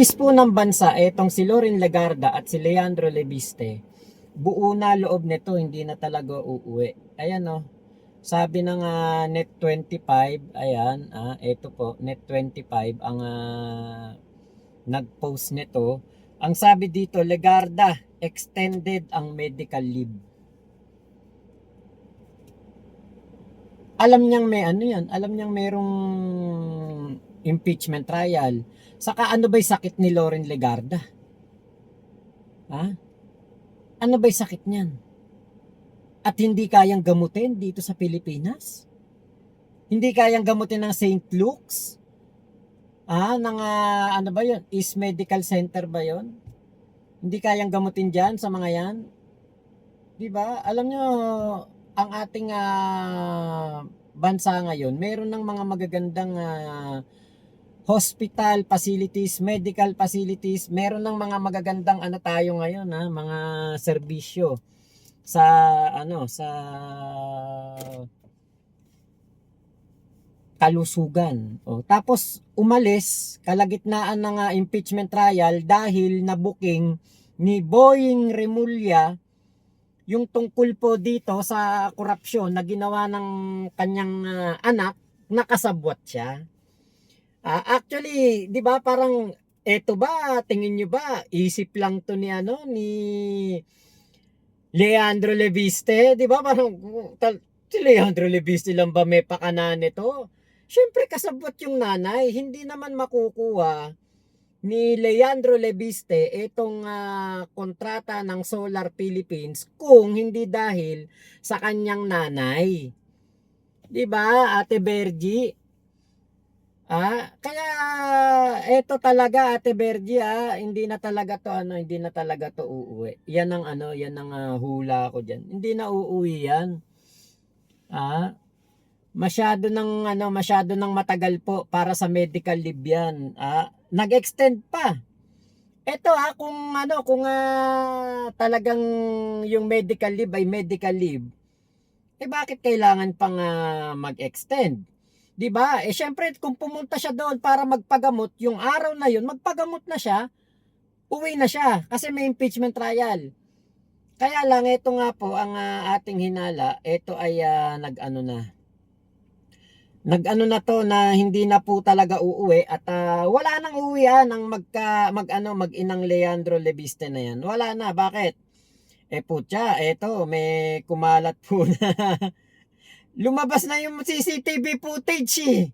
Is po ng bansa, etong si Loren Legarda at si Leandro Lebiste, buo na loob nito, hindi na talaga uuwi. Ayan o, sabi ng Net25, ayan, ito po, Net25, ang nag-post nito. Ang sabi dito, Legarda, extended ang medical leave. Alam niyang may ano yan, alam niyang merong impeachment trial. Saka ano ba'y sakit ni Loren Legarda? Ha? Ano ba'y sakit niyan? At hindi kayang gamutin dito sa Pilipinas? Hindi kayang gamutin ng St. Luke's? Ng ano ba yun? East Medical Center ba yun? Hindi kayang gamutin dyan sa mga yan? Di ba? Alam nyo, ang ating bansa ngayon, meron ng mga magagandang hospital facilities, medical facilities, meron ng mga magagandang ano tayo ngayon, mga serbisyo sa sa kalusugan. Tapos umalis kalagitnaan ng impeachment trial dahil nabuking ni Boying Remulla yung tungkol po dito sa korupsyon na ginawa ng kanyang anak, nakasabwat siya. Actually, 'di ba parang eto ba, tingin niyo ba isip lang to ni Leandro Leviste, 'di ba? Parang si Leandro Leviste lang ba may pakana nito? Siyempre kasabwat yung nanay, hindi naman makukuha ni Leandro Leviste itong kontrata ng Solar Philippines kung hindi dahil sa kanyang nanay. 'Di ba, Ate Bergie? Kaya eto talaga Ate Bergie, hindi na talaga to hindi na talaga to uuwi. Yan ang yan ang hula ko diyan. Hindi na uuwi yan. Masyado ng matagal po para sa medical leave yan. Nag-extend pa. Eto kung talagang yung medical leave ay medical leave, bakit kailangan pang mag-extend? 'Di ba? Syempre kung pumunta siya doon para magpagamot, yung araw na yun, magpagamot na siya, uwi na siya kasi may impeachment trial. Kaya lang ito nga po ang ating hinala, ito ay nag-ano na to na hindi na po talaga uuwi at wala nang uwian ng mag-inang Leandro Leviste na yan. Wala na, bakit? Putya, eto may kumalat po na lumabas na yung CCTV footage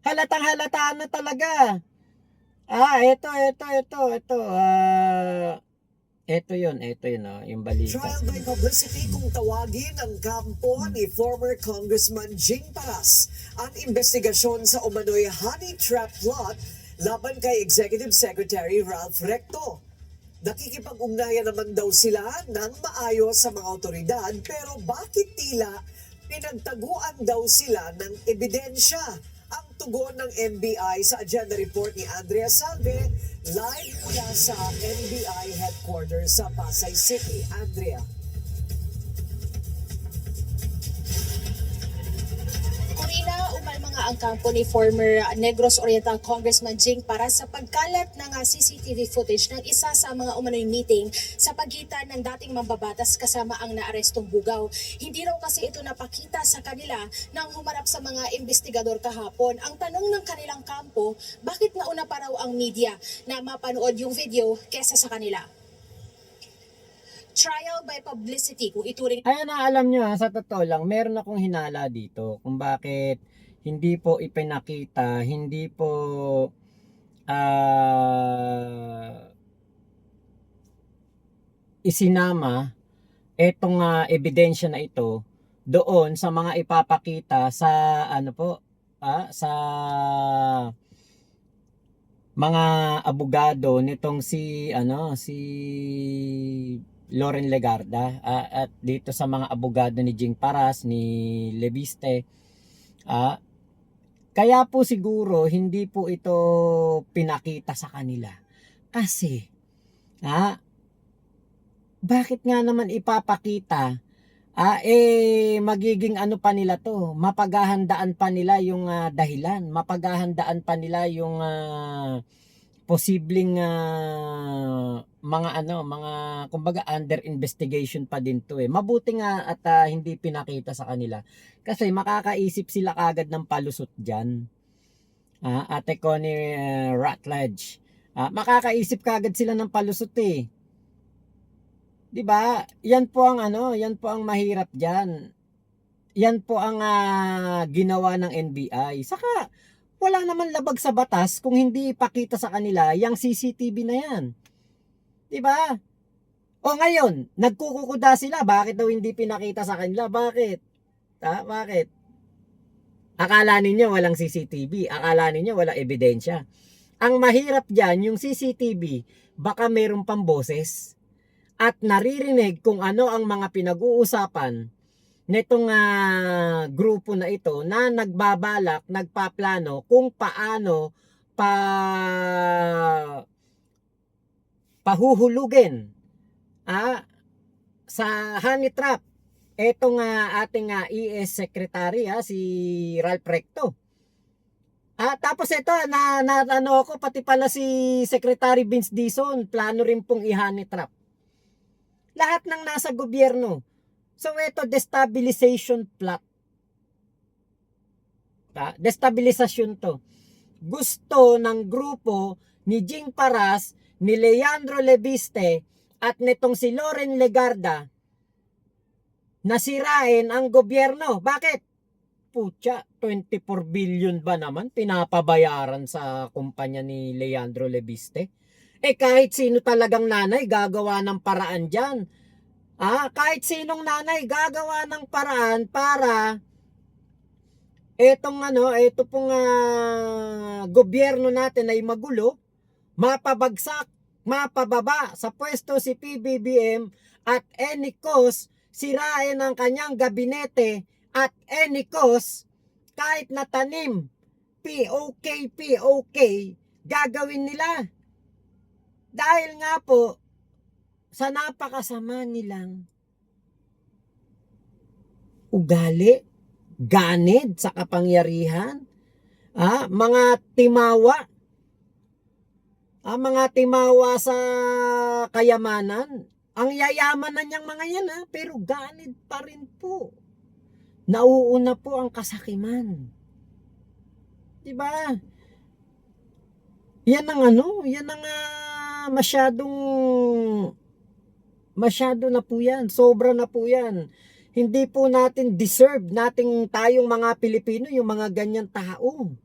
Halatang halata na talaga. Ito yun, yung balita. Trial by publicity kung tawagin ang kampo ni former Congressman Jing Paras ang investigasyon sa umano'y honey trap plot laban kay Executive Secretary Ralph Recto. Nakikipag-ugnayan naman daw sila ng maayos sa mga otoridad pero bakit tila pinagtaguan daw sila ng ebidensya? Ang tugon ng NBI sa agenda report ni Andrea Salve live mula sa NBI headquarters sa Pasay City. Andrea. Corina, umalma nga ang kampo ni former Negros Oriental Congressman Jing para sa pagkalat ng CCTV footage ng isa sa mga umano'y meeting sa pagitan ng dating mambabatas kasama ang naarestong bugaw. Hindi raw kasi ito napakita sa kanila nang humarap sa mga investigador kahapon. Ang tanong ng kanilang kampo, bakit nauna pa raw ang media na mapanood yung video kesa sa kanila? Trial by publicity kung ituring. Ayan alam nyo sa totoo lang, meron akong hinala dito kung bakit hindi po ipinakita, hindi po isinama etong ebidensya na ito doon sa mga ipapakita sa sa mga abogado nitong si Loren Legarda at dito sa mga abogado ni Jing Paras, ni Leviste. Kaya po siguro hindi po ito pinakita sa kanila. Kasi bakit nga naman ipapakita? Magiging ano pa nila to, mapaghahandaan pa nila yung dahilan, mapaghahandaan pa nila yung posibleng mga mga kumbaga under investigation pa din to eh. Mabuti nga at hindi pinakita sa kanila kasi makakaisip sila kagad ng palusot diyan. Ate Connie Rutledge. Makakaisip kagad sila ng palusot eh. 'Di ba? Yan po ang yan po ang mahirap diyan. Yan po ang ginawa ng NBI. Saka wala naman labag sa batas kung hindi ipakita sa kanila yung CCTV na yan. 'Di ba? O ngayon, nagkukukuda sila. Bakit daw hindi pinakita sa kanila? Bakit? Bakit? Akala ninyo walang CCTV. Akala ninyo walang ebidensya. Ang mahirap dyan, yung CCTV, baka mayroon pang boses. At naririnig kung ano ang mga pinag-uusapan nitong grupo na ito na nagbabalak, nagpaplano kung paano pahuhulugin sa honey trap etong ating ES Secretary si Ralph Recto. Tapos ito ano ako pati pala si Secretary Vince Dizon plano rin pong i-honey trap. Lahat ng nasa gobyerno. So ito destabilization plot. Destabilisasyon to. Gusto ng grupo ni Jing Paras, ni Leandro Leviste at nitong si Loren Legarda na sirain ang gobyerno. Bakit? Putya, 24 billion ba naman pinapabayaran sa kumpanya ni Leandro Leviste? Kahit sino talagang nanay gagawa ng paraan dyan. Kahit sinong nanay gagawa ng paraan para ito pong gobyerno natin ay magulo, mapabagsak, mapababa sa pwesto si PBBM at any cost sirain ang kanyang gabinete at any cost kahit natanim POK gagawin nila. Dahil nga po sa napakasama nilang ugali, ganid sa kapangyarihan, mga timawa sa kayamanan. Ang yayaman na niyang mga yan pero ganid pa rin po. Nauuna po ang kasakiman. 'Di ba? Yan ang masyado na po yan. Sobra na po yan. Hindi po natin deserve nating tayong mga Pilipino yung mga ganyan tao.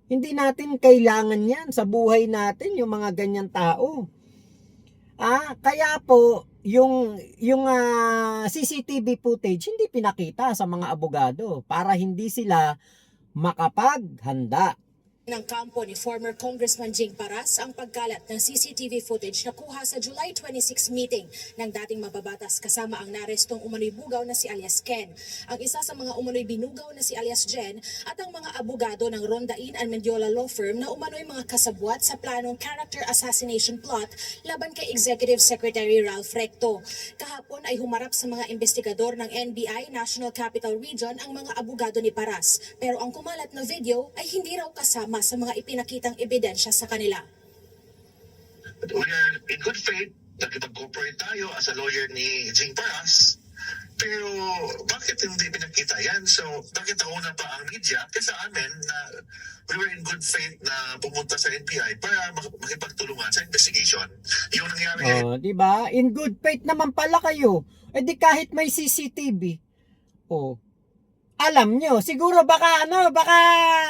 Hindi natin kailangan yan sa buhay natin yung mga ganyan tao. Kaya po yung CCTV footage hindi pinakita sa mga abogado para hindi sila makapaghanda. Ng kampo ni former Congressman Jing Paras ang pagkalat ng CCTV footage na kuha sa July 26 meeting ng dating mababatas kasama ang narestong umano'y bugaw na si alias Ken, ang isa sa mga umano'y binugaw na si alias Jen at ang mga abogado ng Rondain and Mendiola Law Firm na umano'y mga kasabwat sa planong character assassination plot laban kay Executive Secretary Ralph Recto. Kahapon ay humarap sa mga investigador ng NBI National Capital Region ang mga abogado ni Paras, pero ang kumalat na video ay hindi raw kasama sa mga ipinakitang ebidensya sa kanila. We are in good faith, nakipag-cooperate tayo as a lawyer ni Jing Paras, pero bakit hindi pinakita yan? So, bakit nauna pa ang media kaysa amin na we were in good faith na pumunta sa NBI para makipagtulungan sa investigation? Yung nangyari di ba? In good faith naman pala kayo. Di kahit may CCTV. Alam nyo, siguro baka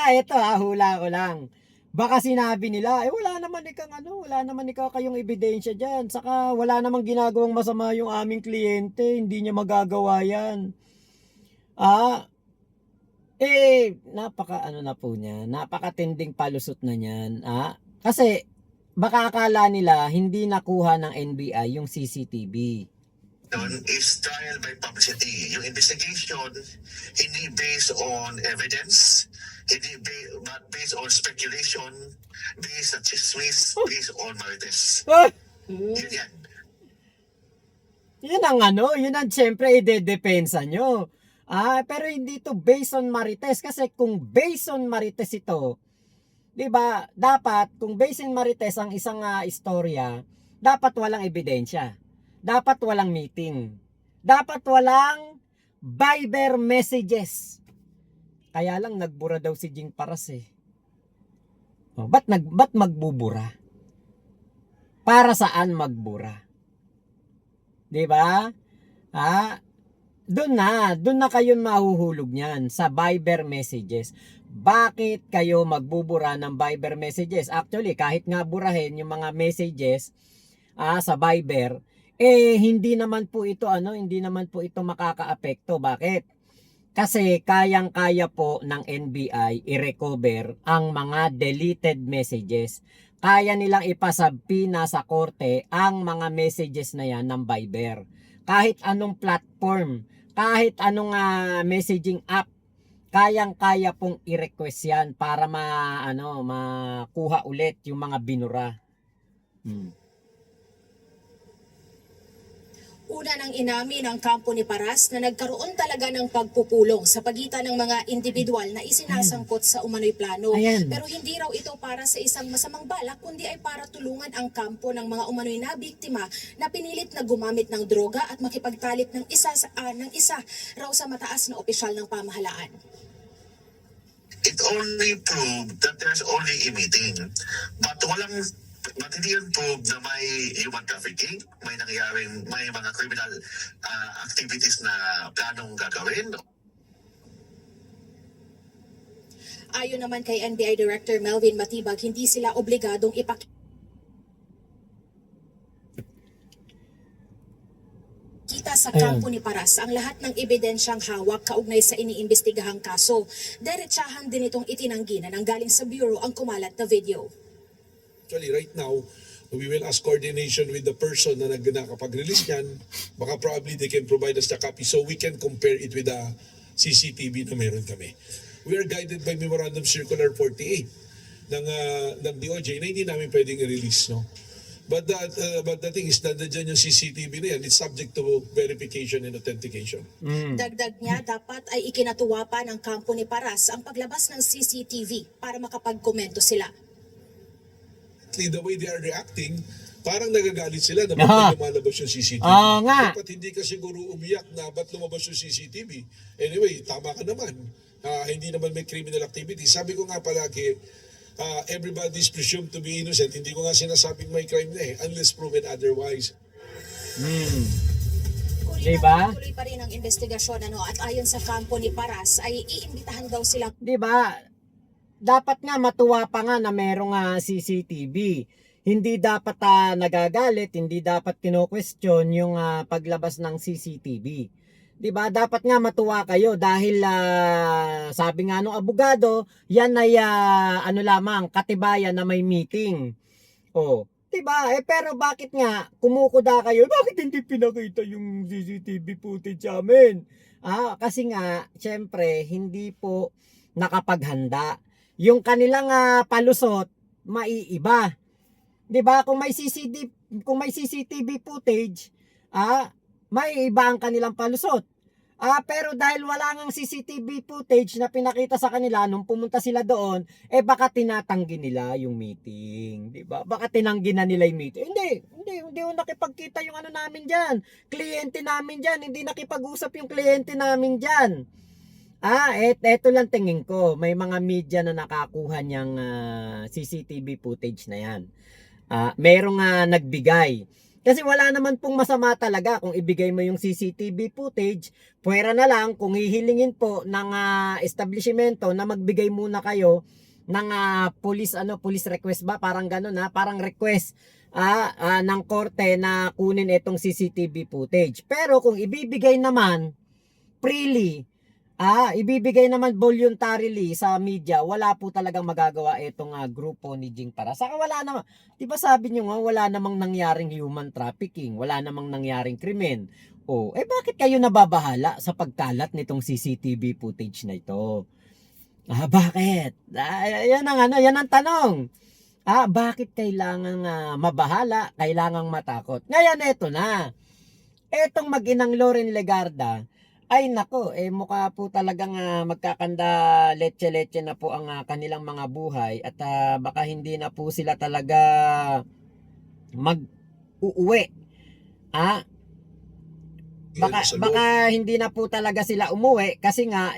ito hula ko lang. Baka sinabi nila, wala naman ikaw kayong ebidensya dyan. Saka wala namang ginagawang masama yung aming kliyente, hindi niya magagawa yan. Napakatinding palusot na niyan. Kasi baka akala nila hindi nakuha ng NBI yung CCTV. Is trial by publicity. Yung investigation, hindi based on evidence, hindi based on speculation, based on chismis, based on marites. Yun yan. Yun ang siyempre ide-depensa nyo. Pero hindi to based on marites kasi kung based on marites ito, 'Di ba? Dapat kung based in Marites ang isang istorya, dapat walang ebidensya. Dapat walang meeting. Dapat walang Viber messages. Kaya lang nagbura daw si Jing Paras eh. Oh, ba't magbubura? Para saan magbura? 'Di ba? Doon na kayo mahuhulog niyan sa Viber messages. Bakit kayo magbubura ng Viber messages? Actually, kahit nga burahin yung mga messages sa Viber, hindi naman po ito makakaapekto. Bakit? Kasi kayang-kaya po ng NBI i-recover ang mga deleted messages. Kaya nilang ipasabpina sa korte ang mga messages na yan ng Viber. Kahit anong platform, kahit anong messaging app, kayang-kaya pong i-request yan para makuha ulit yung mga binura. Una nang inamin ng kampo ni Paras na nagkaroon talaga ng pagpupulong sa pagitan ng mga individual na isinasangkot sa umano'y plano. Ayan. Pero hindi raw ito para sa isang masamang balak, kundi ay para tulungan ang kampo ng mga umano'y nabiktima na pinilit na gumamit ng droga at makipagtalik ng isa raw sa mataas na opisyal ng pamahalaan. It only proved that there's only a meeting. But hindi yun prove na may human trafficking, may mga criminal activities na planong gagawin. Ayon naman kay NBI Director Melvin Matibag, hindi sila obligadong ipakita sa kampo ni Paras ang lahat ng ebidensyang hawak kaugnay sa iniimbestigahang kaso. Diretsahan din itong itinanggi na nanggaling sa Bureau ang kumalat na video. Actually, right now, we will ask coordination with the person na nakapag-release niyan. Baka probably they can provide us the copy so we can compare it with the CCTV na meron kami. We are guided by Memorandum Circular 48 ng DOJ na hindi namin pwedeng i-release, no? But the thing is, nandiyan yung CCTV na yan, it's subject to verification and authentication. Dagdag niya, dapat ay ikinatuwa pa ng kampo ni Paras ang paglabas ng CCTV para makapagkomento sila. The way they are reacting, parang nagagalit sila na bakit lumalabas yung CCTV. Nga. Dapat hindi ka siguro umiyak na ba't lumabas yung CCTV. Anyway, tama ka naman. Hindi naman may criminal activity. Sabi ko nga palagi, everybody is presumed to be innocent. Hindi ko nga sinasabing may crime na unless proven otherwise. Diba? Tuloy pa rin ang investigasyon at ayon sa kampo ni Paras ay iimbitahan daw silang 'Di ba? Dapat nga matuwa pa nga na merong CCTV. Hindi dapat nagagalit, hindi dapat kino-question yung paglabas ng CCTV. 'Di ba? Dapat nga matuwa kayo dahil sabi nga nung abogado, yan ay lamang katibayan na may meeting. 'Di ba? Pero bakit nga kumukuda kayo? Bakit hindi pinakita yung CCTV footage sa amin? Kasi nga syempre hindi po nakapaghanda. Yung kanilang palusot maiiba. 'Di ba? Kung may CCTV footage, maiiba ang kanilang palusot. Pero dahil wala ngang CCTV footage na pinakita sa kanila nung pumunta sila doon, baka tinatanggi nila yung meeting, 'di ba? Baka tinanggi na nila yung meeting. Hindi nakipagkita yung namin diyan. Kliyente namin diyan, hindi nakipag-usap yung kliyente namin diyan. Eto lang tingin ko, may mga media na nakakuha niyang CCTV footage na yan. Merong nagbigay. Kasi wala naman pong masama talaga kung ibigay mo yung CCTV footage. Pwera na lang kung hihilingin po ng establishmento na magbigay muna kayo ng police request ba? Parang ganun parang request ng korte na kunin itong CCTV footage. Pero kung ibibigay naman freely, ibibigay naman voluntarily sa media, wala po talagang magagawa itong grupo ni Jing Paras. Saka wala naman, di ba sabi nyo nga, wala namang nangyaring human trafficking, wala namang nangyaring krimen. Bakit kayo nababahala sa pagkalat nitong CCTV footage na ito? Bakit? Yan ang tanong. Bakit kailangan mabahala, kailangan matakot? Ngayon, eto na. Etong mag-inang Loren Legarda, Ay nako, mukha po talagang magkakanda letse-letse na po ang kanilang mga buhay at baka hindi na po sila talaga mag-uuwi. Ah, Yan sa loob. baka hindi na po talaga sila umuwi kasi nga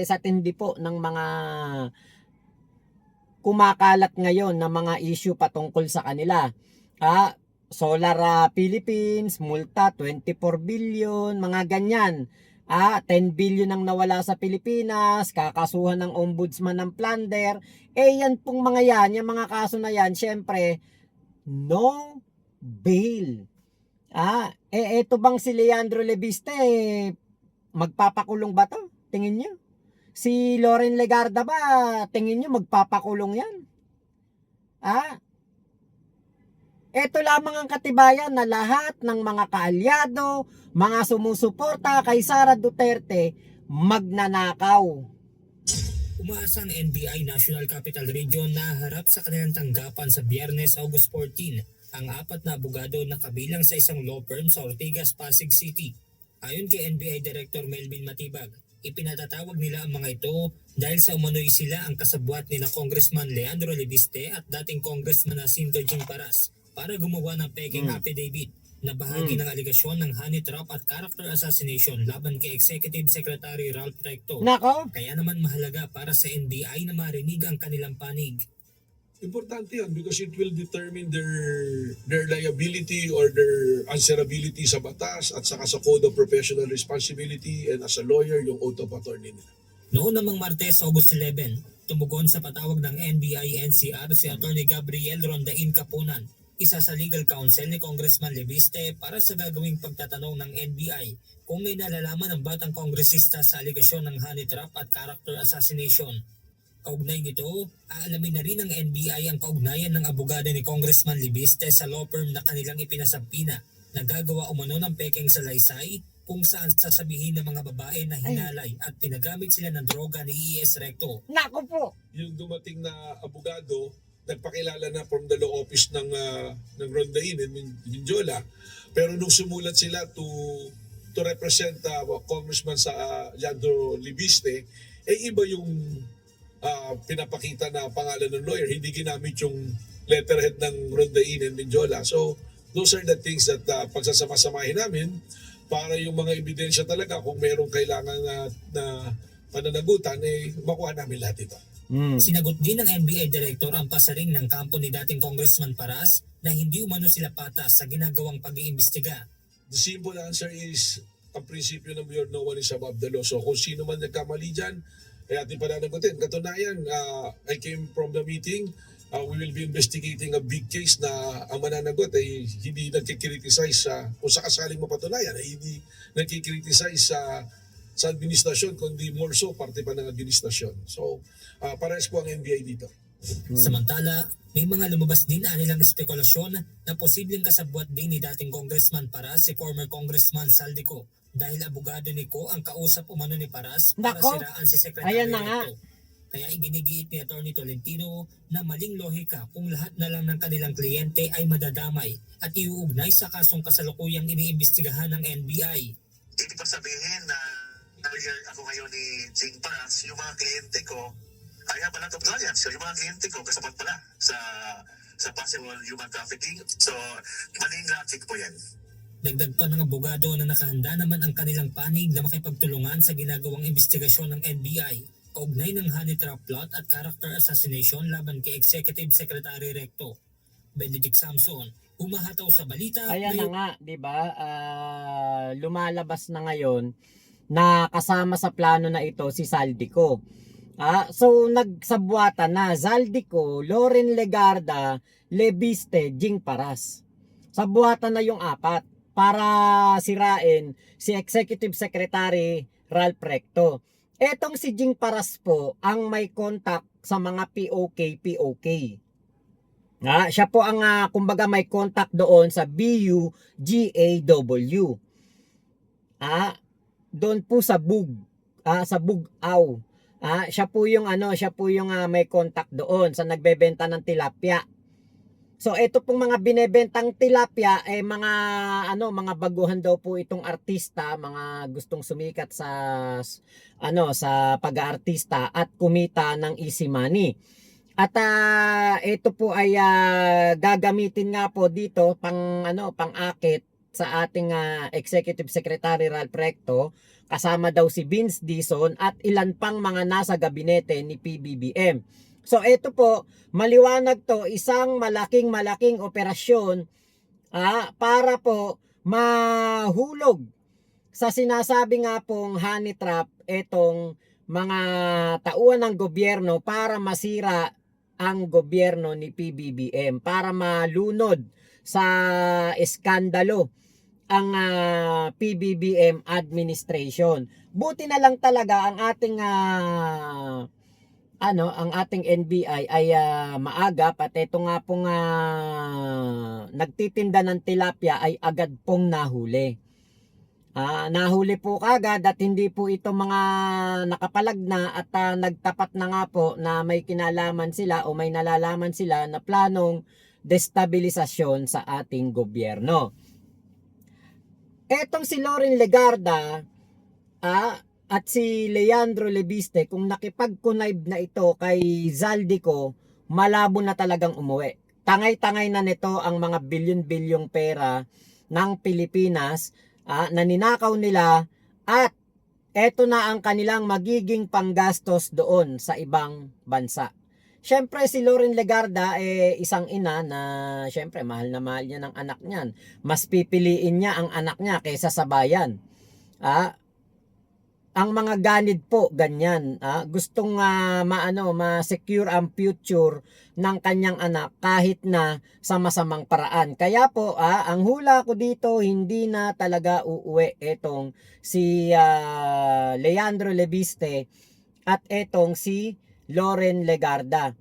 sa tindi po ng mga kumakalat ngayon na mga issue patungkol sa kanila. Solar Philippines, multa 24 billion, mga ganyan. 10 billion ang nawala sa Pilipinas, kakasuhan ng ombudsman ng plunder. Yan pong mga yan, yung mga kaso na yan, syempre, no bail. Eto bang si Leandro Lebiste, magpapakulong ba to? Tingin nyo? Si Loren Legarda ba, tingin nyo magpapakulong yan? Ito lamang ang katibayan na lahat ng mga kaalyado, mga sumusuporta kay Sara Duterte, magnanakaw. Umaasa ang NBI National Capital Region na harap sa kanilang tanggapan sa Biyernes, August 14 ang 4 na abogado na kabilang sa isang law firm sa Ortigas, Pasig City. Ayon kay NBI Director Melvin Matibag, ipinatatawag nila ang mga ito dahil sa umano'y sila ang kasabwat ni na Congressman Leandro Lebiste at dating Congressman Jacinto Jing Paras para gumawa ng peking affidavit na bahagi ng aligasyon ng honey trap at character assassination laban kay Executive Secretary Ralph Recto. Nako, Kaya naman mahalaga para sa NBI na marinig ang kanilang panig. Importante yan because it will determine their liability or their answerability sa batas at saka sa Code of Professional Responsibility and as a lawyer, yung oath of attorney nila. Noon namang Martes, August 11, tumugon sa patawag ng NBI-NCR si Atty. Gabriel Rondain Capunan, isa sa legal counsel ni Congressman Lebiste para sa gagawing pagtatanong ng NBI kung may nalalaman ng batang kongresista sa aligasyon ng honey trap at character assassination. Kaugnay nito, aalamin na rin ng NBI ang kaugnayan ng abogado ni Congressman Lebiste sa law firm na kanilang ipinasampina na gagawa umano ng pekeng salaysay kung saan sasabihin ng mga babae na hinalay at pinagamit sila ng droga ni E.S. Recto. nako po. Yung dumating na abogado, nagpakilala na from the law office ng Rondain and Minjola. Pero nung sumulat sila to represent Congressman sa Leandro Lebiste, iba yung pinapakita na pangalan ng lawyer. Hindi ginamit yung letterhead ng Rondain and Minjola. So, those are the things that pagsasama-samahin namin para yung mga ebidensya talaga kung merong kailangan na pananagutan, makuha namin lahat ito. Sinagot din ng NBI Director ang pasaring ng kampo ni dating Congressman Paras na hindi umano sila patas sa ginagawang pag-iimbestiga. The simple answer is, ang prinsipyo ng mayor, no one is above the law. So kung sino man nagkamali dyan, ay ating pananagutin. Katunayan, I came from the meeting, we will be investigating a big case na ang mananagot ay hindi nagkikriticize kung sakasaling mapatunayan, ay hindi nagkikriticize sa administrasyon, kundi more so, parte pa ng administrasyon. So, parehas po ang NBI dito. Samantala, may mga lumabas din anilang espekulasyon na posibleng kasabwat din ni dating Congressman Paras si former Congressman Saldico dahil abogado ni Ko ang kausap umano ni Paras para Nako, siraan si Secretary ayan na nga. Recto. Kaya iginigiit ni Atty. Tolentino na maling lohika kung lahat na lang ng kanilang kliyente ay madadamay at iuugnay sa kasong kasalukuyang iniimbestigahan ng NBI. Ibig pa sabihin na lawyer ako ngayon ni Jing Paras, yung mga kliyente ko, I have a lot of clients. So yung mga kliyente ko, kasapat pala sa possible human trafficking. So, maling logic po yan. Dagdag pa ng abogado na nakahanda naman ang kanilang panig na makipagtulungan sa ginagawang investigasyon ng NBI kaugnay ng honey trap plot at character assassination laban kay Executive Secretary Recto. Benedict Samson, umahataw sa balita. Ayan na nga, 'di ba? Lumalabas na ngayon na kasama sa plano na ito si Saldico. So nagsabwatan na Saldico, Loren Legarda, Lebiste, Jing Paras. Sabuatan na yung 4 para sirain si Executive Secretary Ralph Recto. Etong si Jing Paras po ang may contact sa mga POK. Siya po ang kumbaga may contact doon sa BUGAW. Doon po sa Bugaw. Siya po yung may contact doon sa nagbebenta ng tilapia. So ito pong mga binebentang tilapia mga mga baguhan daw po itong artista, mga gustong sumikat sa sa pag-aartista at kumita ng easy money. At ito po ay gagamitin nga po dito pang-akit sa ating Executive Secretary Ralph Recto, kasama daw si Vince Dizon at ilan pang mga nasa gabinete ni PBBM. So ito po, maliwanag to, isang malaking operasyon para po mahulog sa sinasabi nga pong honey trap etong mga tauhan ng gobyerno para masira ang gobyerno ni PBBM, para malunod sa eskandalo ang PBBM administration. Buti na lang talaga ang ating ang ating NBI ay maagap at ito nga pong nagtitinda ng tilapia ay agad pong nahuli. Nahuli po kagad at hindi po ito mga nakapalag na at nagtapat na nga po na may kinalaman sila o may nalalaman sila na planong destabilisasyon sa ating gobyerno. Etong si Loren Legarda at si Leandro Lebiste, kung nakipag-connive na ito kay Zaldico, malabo na talagang umuwi. Tangay-tangay na nito ang mga bilyon-bilyong pera ng Pilipinas na ninakaw nila at eto na ang kanilang magiging panggastos doon sa ibang bansa. Siyempre si Loren Legarda isang ina na siyempre mahal na mahal niya ng anak niyan. Mas pipiliin niya ang anak niya kaysa sa bayan. Ang mga ganid po ganyan, gustong ma-secure ang future ng kanyang anak kahit na sa masamang paraan. Kaya po ang hula ko dito, hindi na talaga uuwi etong si Leandro Lebiste at etong si Loren Legarda.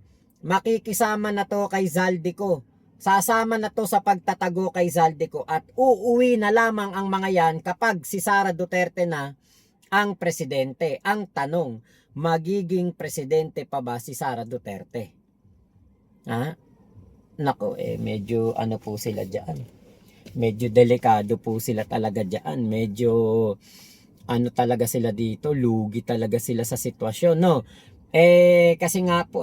Makikisama na to kay Zaldico. Sasama na to sa pagtatago kay Zaldico at uuwi na lamang ang mga yan kapag si Sara Duterte na ang presidente. Ang tanong, magiging presidente pa ba si Sara Duterte? Nako, medyo po sila dyan. Medyo delikado po sila talaga dyan. Medyo talaga sila dito, lugi talaga sila sa sitwasyon, no? Kasi nga po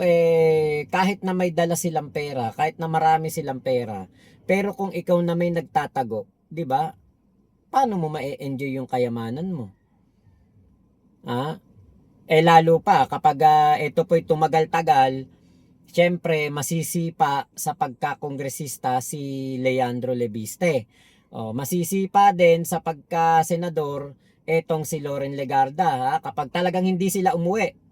kahit na may dala silang pera, kahit na marami silang pera, pero kung ikaw na may nagtatago, 'di ba? Paano mo ma-enjoy yung kayamanan mo? Lalo pa kapag ito po'y tumagal-tagal, syempre masisipa sa pagka-kongresista si Leandro Lebiste. Masisipa din sa pagka-senador etong si Loren Legarda, kapag talagang hindi sila umuwi.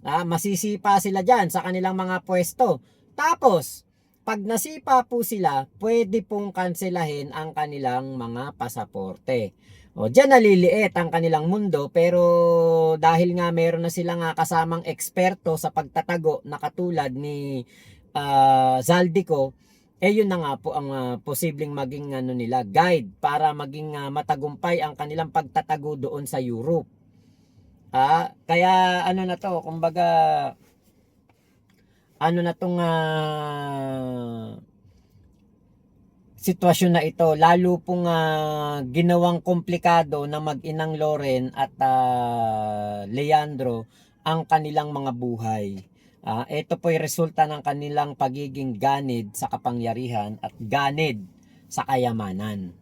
Masisipa sila dyan sa kanilang mga pwesto. Tapos, pag nasipa po sila, pwede pong kanselahin ang kanilang mga pasaporte. Diyan naliliit ang kanilang mundo, pero dahil nga meron na silang kasamang eksperto sa pagtatago na katulad ni Zaldico, yun na nga po ang posibleng maging nila guide para maging matagumpay ang kanilang pagtatago doon sa Europe. Kaya na to, kumbaga na tong sitwasyon na ito, lalo pong ginawang komplikado na mag-inang Loren at Leandro ang kanilang mga buhay. Ito po'y resulta ng kanilang pagiging ganid sa kapangyarihan at ganid sa kayamanan.